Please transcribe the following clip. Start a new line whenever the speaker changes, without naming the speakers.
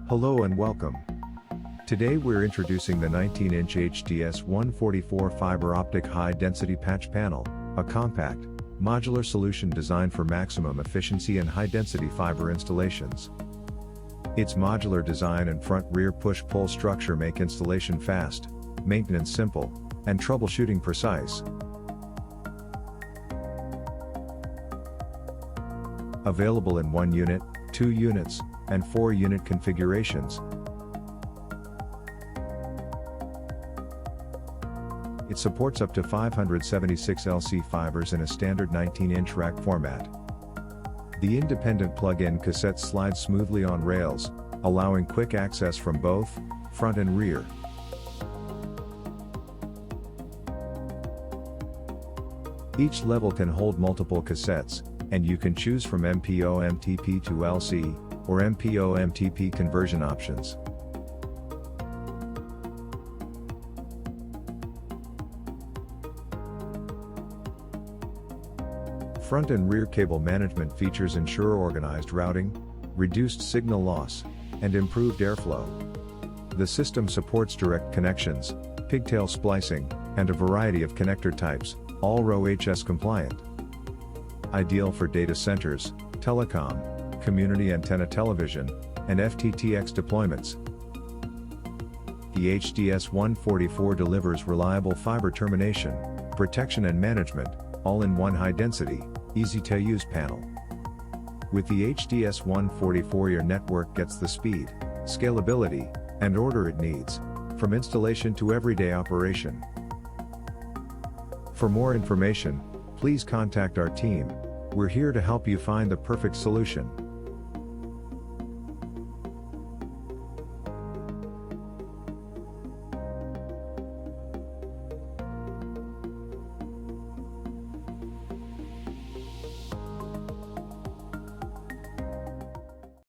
Hello and welcome. Today we're introducing the 19-inch HDS144 fiber optic high-density patch panel, a compact, modular solution designed for maximum efficiency and high-density fiber installations. Its modular design and front-rear push-pull structure make installation fast, maintenance simple, and troubleshooting precise. Available in 1 unit, 2 units, and 4 unit configurations. It supports up to 576 LC fibers in a standard 19-inch rack format. The independent plug-in cassette slides smoothly on rails, allowing quick access from both front and rear. Each level can hold multiple cassettes, and you can choose from MPO-MTP to LC, or MPO-MTP conversion options. Front and rear cable management features ensure organized routing, reduced signal loss, and improved airflow. The system supports direct connections, pigtail splicing, and a variety of connector types, all RoHS compliant. Ideal for data centers, telecom, community antenna television, and FTTX deployments. The HDS144 delivers reliable fiber termination, protection and management, all in one high-density, easy-to-use panel. With the HDS144 your network gets the speed, scalability, and order it needs, from installation to everyday operation. For more information, please contact our team. We're here to help you find the perfect solution.